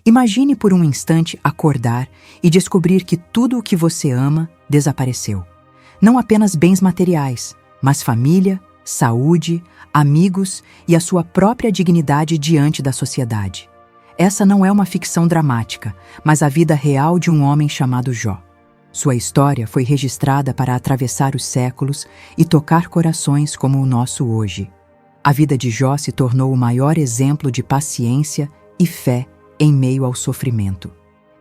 Imagine por um instante acordar e descobrir que tudo o que você ama desapareceu. Não apenas bens materiais, mas família, saúde, amigos e a sua própria dignidade diante da sociedade. Essa não é uma ficção dramática, mas a vida real de um homem chamado Jó. Sua história foi registrada para atravessar os séculos e tocar corações como o nosso hoje. A vida de Jó se tornou o maior exemplo de paciência e fé em meio ao sofrimento.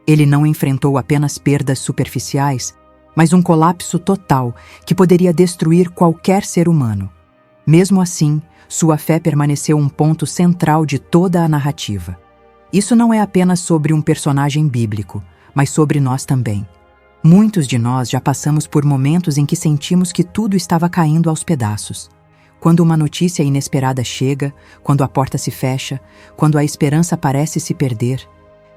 Ele não enfrentou apenas perdas superficiais, mas um colapso total que poderia destruir qualquer ser humano. Mesmo assim, sua fé permaneceu um ponto central de toda a narrativa. Isso não é apenas sobre um personagem bíblico, mas sobre nós também. Muitos de nós já passamos por momentos em que sentimos que tudo estava caindo aos pedaços. Quando uma notícia inesperada chega, quando a porta se fecha, quando a esperança parece se perder.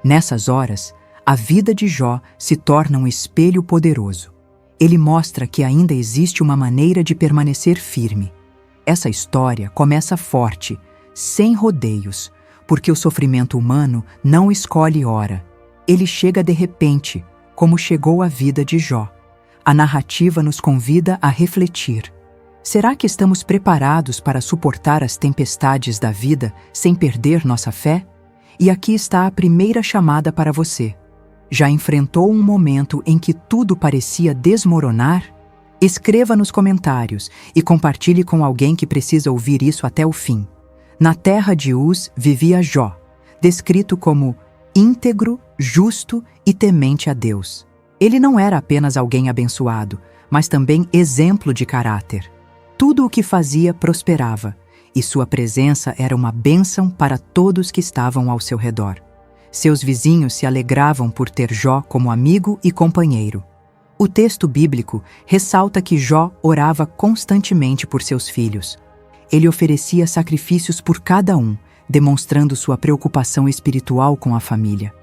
Nessas horas, a vida de Jó se torna um espelho poderoso. Ele mostra que ainda existe uma maneira de permanecer firme. Essa história começa forte, sem rodeios, porque o sofrimento humano não escolhe hora. Ele chega de repente, como chegou a vida de Jó. A narrativa nos convida a refletir. Será que estamos preparados para suportar as tempestades da vida sem perder nossa fé? E aqui está a primeira chamada para você. Já enfrentou um momento em que tudo parecia desmoronar? Escreva nos comentários e compartilhe com alguém que precisa ouvir isso até o fim. Na terra de Uz vivia Jó, descrito como íntegro, justo e temente a Deus. Ele não era apenas alguém abençoado, mas também exemplo de caráter. Tudo o que fazia prosperava, e sua presença era uma bênção para todos que estavam ao seu redor. Seus vizinhos se alegravam por ter Jó como amigo e companheiro. O texto bíblico ressalta que Jó orava constantemente por seus filhos. Ele oferecia sacrifícios por cada um, demonstrando sua preocupação espiritual com a família.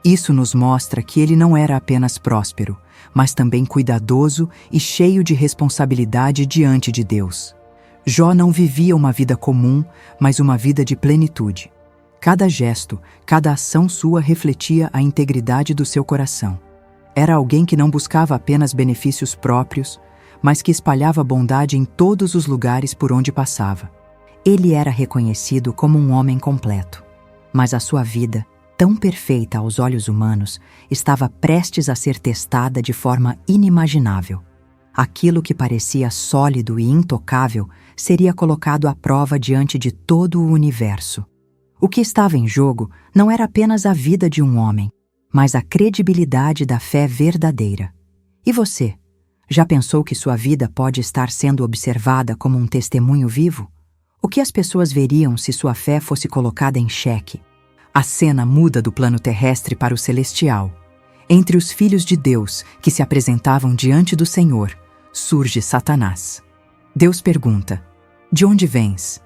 Isso nos mostra que ele não era apenas próspero, mas também cuidadoso e cheio de responsabilidade diante de Deus. Jó não vivia uma vida comum, mas uma vida de plenitude. Cada gesto, cada ação sua refletia a integridade do seu coração. Era alguém que não buscava apenas benefícios próprios, mas que espalhava bondade em todos os lugares por onde passava. Ele era reconhecido como um homem completo, mas a sua vida, tão perfeita aos olhos humanos, estava prestes a ser testada de forma inimaginável. Aquilo que parecia sólido e intocável seria colocado à prova diante de todo o universo. O que estava em jogo não era apenas a vida de um homem, mas a credibilidade da fé verdadeira. E você? Já pensou que sua vida pode estar sendo observada como um testemunho vivo? O que as pessoas veriam se sua fé fosse colocada em xeque? A cena muda do plano terrestre para o celestial. Entre os filhos de Deus que se apresentavam diante do Senhor, surge Satanás. Deus pergunta: "De onde vens?"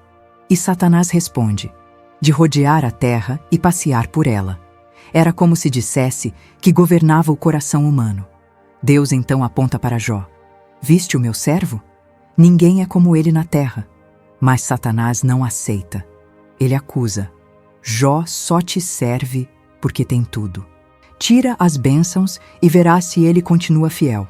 E Satanás responde: "De rodear a terra e passear por ela." Era como se dissesse que governava o coração humano. Deus então aponta para Jó: "Viste o meu servo? Ninguém é como ele na terra." Mas Satanás não aceita. Ele acusa: "Jó só te serve porque tem tudo. Tira as bênçãos e verás se ele continua fiel."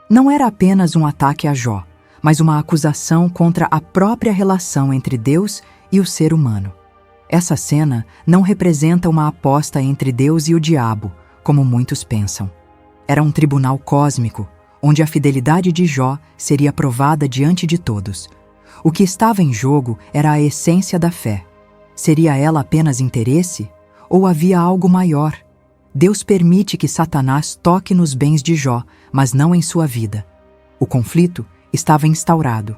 Não era apenas um ataque a Jó, mas uma acusação contra a própria relação entre Deus e o ser humano. Essa cena não representa uma aposta entre Deus e o diabo, como muitos pensam. Era um tribunal cósmico, onde a fidelidade de Jó seria provada diante de todos. O que estava em jogo era a essência da fé. Seria ela apenas interesse? Ou havia algo maior? Deus permite que Satanás toque nos bens de Jó, mas não em sua vida. O conflito estava instaurado.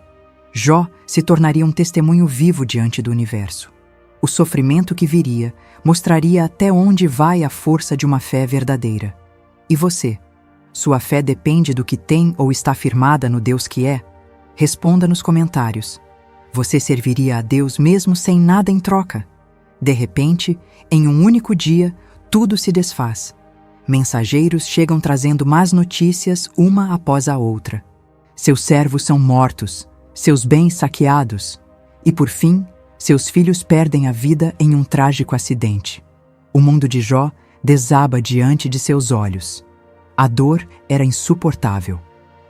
Jó se tornaria um testemunho vivo diante do universo. O sofrimento que viria mostraria até onde vai a força de uma fé verdadeira. E você? Sua fé depende do que tem ou está firmada no Deus que é? Responda nos comentários. Você serviria a Deus mesmo sem nada em troca? De repente, em um único dia, tudo se desfaz. Mensageiros chegam trazendo más notícias uma após a outra. Seus servos são mortos, seus bens saqueados. E por fim, seus filhos perdem a vida em um trágico acidente. O mundo de Jó desaba diante de seus olhos. A dor era insuportável.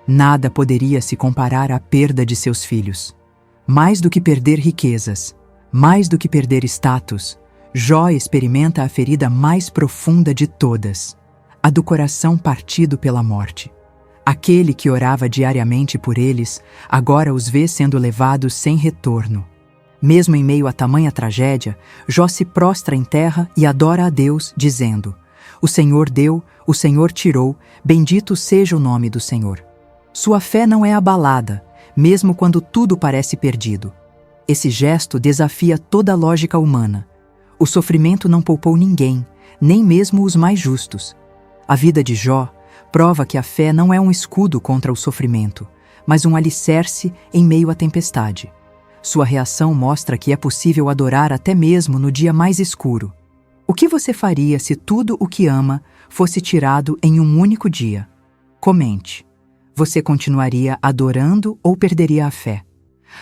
Nada poderia se comparar à perda de seus filhos. Mais do que perder riquezas, mais do que perder status, Jó experimenta a ferida mais profunda de todas, a do coração partido pela morte. Aquele que orava diariamente por eles, agora os vê sendo levados sem retorno. Mesmo em meio a tamanha tragédia, Jó se prostra em terra e adora a Deus, dizendo: "O Senhor deu, o Senhor tirou, bendito seja o nome do Senhor." Sua fé não é abalada, mesmo quando tudo parece perdido. Esse gesto desafia toda a lógica humana. O sofrimento não poupou ninguém, nem mesmo os mais justos. A vida de Jó prova que a fé não é um escudo contra o sofrimento, mas um alicerce em meio à tempestade. Sua reação mostra que é possível adorar até mesmo no dia mais escuro. O que você faria se tudo o que ama fosse tirado em um único dia? Comente. Você continuaria adorando ou perderia a fé?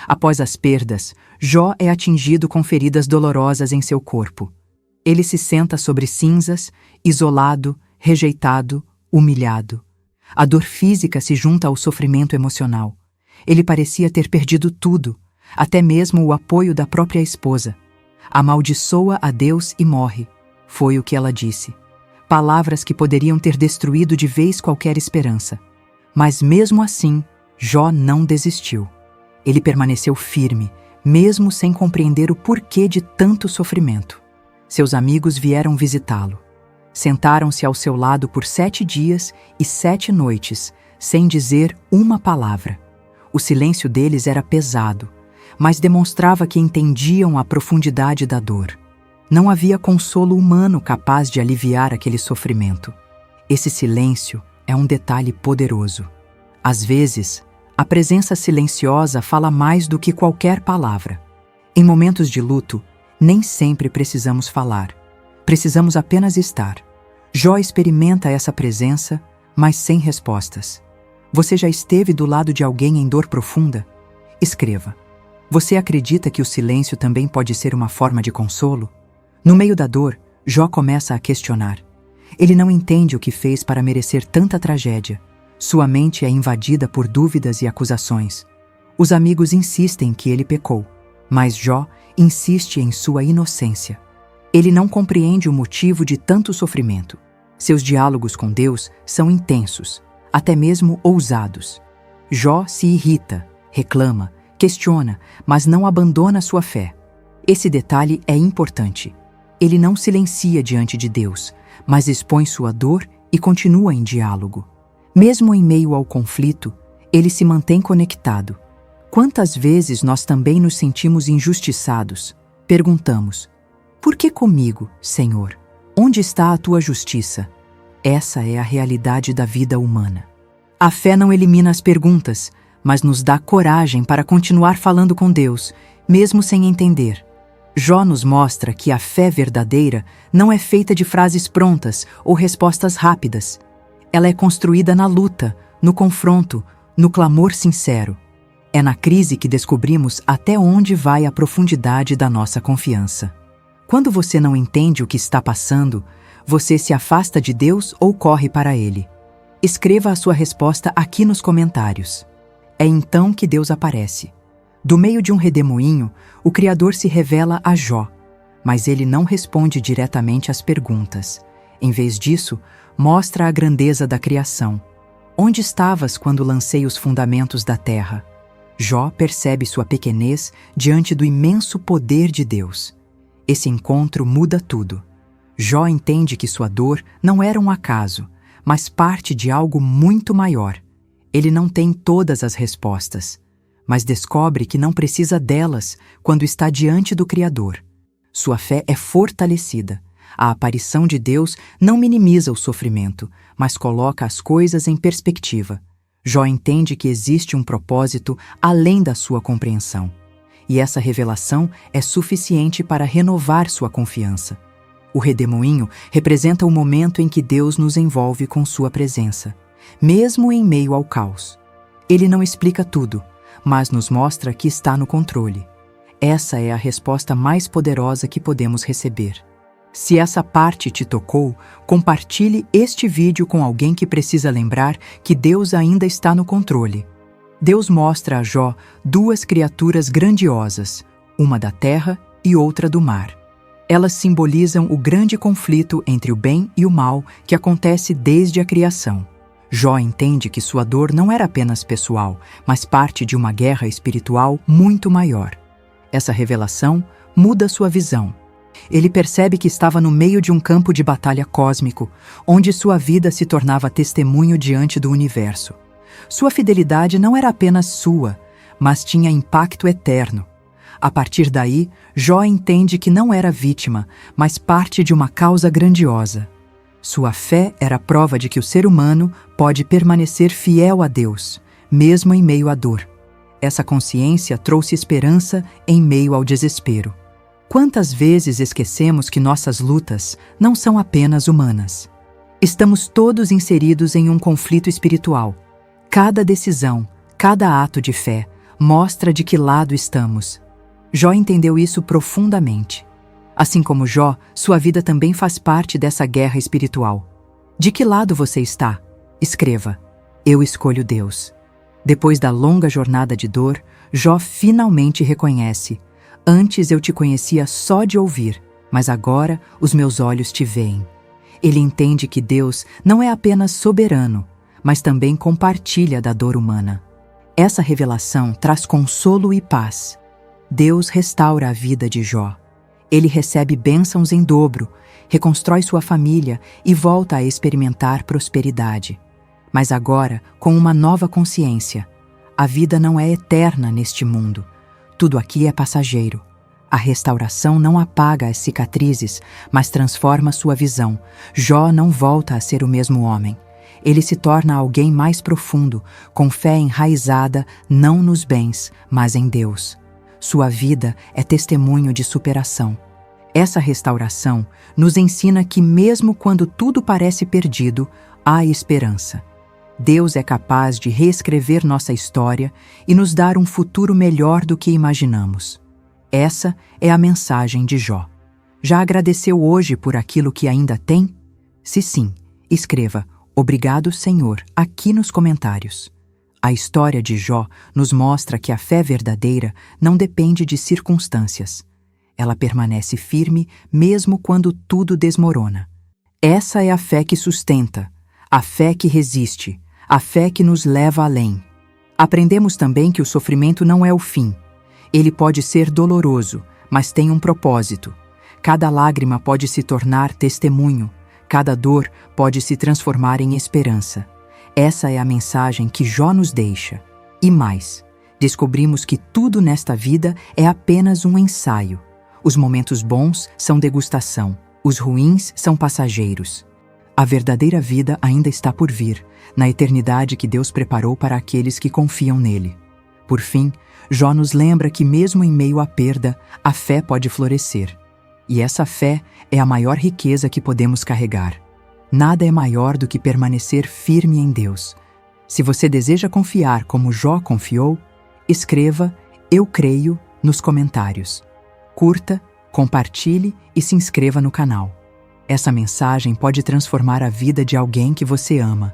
Após as perdas, Jó é atingido com feridas dolorosas em seu corpo. Ele se senta sobre cinzas, isolado, rejeitado, humilhado. A dor física se junta ao sofrimento emocional. Ele parecia ter perdido tudo, até mesmo o apoio da própria esposa. Amaldiçoa a Deus e morre, foi o que ela disse. Palavras que poderiam ter destruído de vez qualquer esperança. Mas mesmo assim, Jó não desistiu. Ele permaneceu firme, mesmo sem compreender o porquê de tanto sofrimento. Seus amigos vieram visitá-lo. Sentaram-se ao seu lado por 7 dias e 7 noites, sem dizer uma palavra. O silêncio deles era pesado, mas demonstrava que entendiam a profundidade da dor. Não havia consolo humano capaz de aliviar aquele sofrimento. Esse silêncio é um detalhe poderoso. Às vezes, a presença silenciosa fala mais do que qualquer palavra. Em momentos de luto, nem sempre precisamos falar. Precisamos apenas estar. Jó experimenta essa presença, mas sem respostas. Você já esteve do lado de alguém em dor profunda? Escreva. Você acredita que o silêncio também pode ser uma forma de consolo? No meio da dor, Jó começa a questionar. Ele não entende o que fez para merecer tanta tragédia. Sua mente é invadida por dúvidas e acusações. Os amigos insistem que ele pecou, mas Jó insiste em sua inocência. Ele não compreende o motivo de tanto sofrimento. Seus diálogos com Deus são intensos, até mesmo ousados. Jó se irrita, reclama, questiona, mas não abandona sua fé. Esse detalhe é importante. Ele não silencia diante de Deus, mas expõe sua dor e continua em diálogo. Mesmo em meio ao conflito, ele se mantém conectado. Quantas vezes nós também nos sentimos injustiçados? Perguntamos: "Por que comigo, Senhor? Onde está a tua justiça?" Essa é a realidade da vida humana. A fé não elimina as perguntas, mas nos dá coragem para continuar falando com Deus, mesmo sem entender. Jó nos mostra que a fé verdadeira não é feita de frases prontas ou respostas rápidas. Ela é construída na luta, no confronto, no clamor sincero. É na crise que descobrimos até onde vai a profundidade da nossa confiança. Quando você não entende o que está passando, você se afasta de Deus ou corre para Ele? Escreva a sua resposta aqui nos comentários. É então que Deus aparece. Do meio de um redemoinho, o Criador se revela a Jó, mas ele não responde diretamente às perguntas. Em vez disso, mostra a grandeza da criação. Onde estavas quando lancei os fundamentos da terra? Jó percebe sua pequenez diante do imenso poder de Deus. Esse encontro muda tudo. Jó entende que sua dor não era um acaso, mas parte de algo muito maior. Ele não tem todas as respostas, mas descobre que não precisa delas quando está diante do Criador. Sua fé é fortalecida. A aparição de Deus não minimiza o sofrimento, mas coloca as coisas em perspectiva. Jó entende que existe um propósito além da sua compreensão. E essa revelação é suficiente para renovar sua confiança. O redemoinho representa o momento em que Deus nos envolve com sua presença, mesmo em meio ao caos. Ele não explica tudo, mas nos mostra que está no controle. Essa é a resposta mais poderosa que podemos receber. Se essa parte te tocou, compartilhe este vídeo com alguém que precisa lembrar que Deus ainda está no controle. Deus mostra a Jó duas criaturas grandiosas, uma da terra e outra do mar. Elas simbolizam o grande conflito entre o bem e o mal que acontece desde a criação. Jó entende que sua dor não era apenas pessoal, mas parte de uma guerra espiritual muito maior. Essa revelação muda sua visão. Ele percebe que estava no meio de um campo de batalha cósmico, onde sua vida se tornava testemunho diante do universo. Sua fidelidade não era apenas sua, mas tinha impacto eterno. A partir daí, Jó entende que não era vítima, mas parte de uma causa grandiosa. Sua fé era a prova de que o ser humano pode permanecer fiel a Deus, mesmo em meio à dor. Essa consciência trouxe esperança em meio ao desespero. Quantas vezes esquecemos que nossas lutas não são apenas humanas? Estamos todos inseridos em um conflito espiritual. Cada decisão, cada ato de fé, mostra de que lado estamos. Jó entendeu isso profundamente. Assim como Jó, sua vida também faz parte dessa guerra espiritual. De que lado você está? Escreva: Eu escolho Deus. Depois da longa jornada de dor, Jó finalmente reconhece: Antes eu te conhecia só de ouvir, mas agora os meus olhos te veem. Ele entende que Deus não é apenas soberano, mas também compartilha da dor humana. Essa revelação traz consolo e paz. Deus restaura a vida de Jó. Ele recebe bênçãos em dobro, reconstrói sua família e volta a experimentar prosperidade. Mas agora, com uma nova consciência, a vida não é eterna neste mundo. Tudo aqui é passageiro. A restauração não apaga as cicatrizes, mas transforma sua visão. Jó não volta a ser o mesmo homem. Ele se torna alguém mais profundo, com fé enraizada não nos bens, mas em Deus. Sua vida é testemunho de superação. Essa restauração nos ensina que mesmo quando tudo parece perdido, há esperança. Deus é capaz de reescrever nossa história e nos dar um futuro melhor do que imaginamos. Essa é a mensagem de Jó. Já agradeceu hoje por aquilo que ainda tem? Se sim, escreva "Obrigado, Senhor" aqui nos comentários. A história de Jó nos mostra que a fé verdadeira não depende de circunstâncias. Ela permanece firme mesmo quando tudo desmorona. Essa é a fé que sustenta, a fé que resiste, a fé que nos leva além. Aprendemos também que o sofrimento não é o fim. Ele pode ser doloroso, mas tem um propósito. Cada lágrima pode se tornar testemunho, cada dor pode se transformar em esperança. Essa é a mensagem que Jó nos deixa. E mais, descobrimos que tudo nesta vida é apenas um ensaio. Os momentos bons são degustação, os ruins são passageiros. A verdadeira vida ainda está por vir, na eternidade que Deus preparou para aqueles que confiam nele. Por fim, Jó nos lembra que mesmo em meio à perda, a fé pode florescer. E essa fé é a maior riqueza que podemos carregar. Nada é maior do que permanecer firme em Deus. Se você deseja confiar como Jó confiou, escreva "Eu creio" nos comentários. Curta, compartilhe e se inscreva no canal. Essa mensagem pode transformar a vida de alguém que você ama.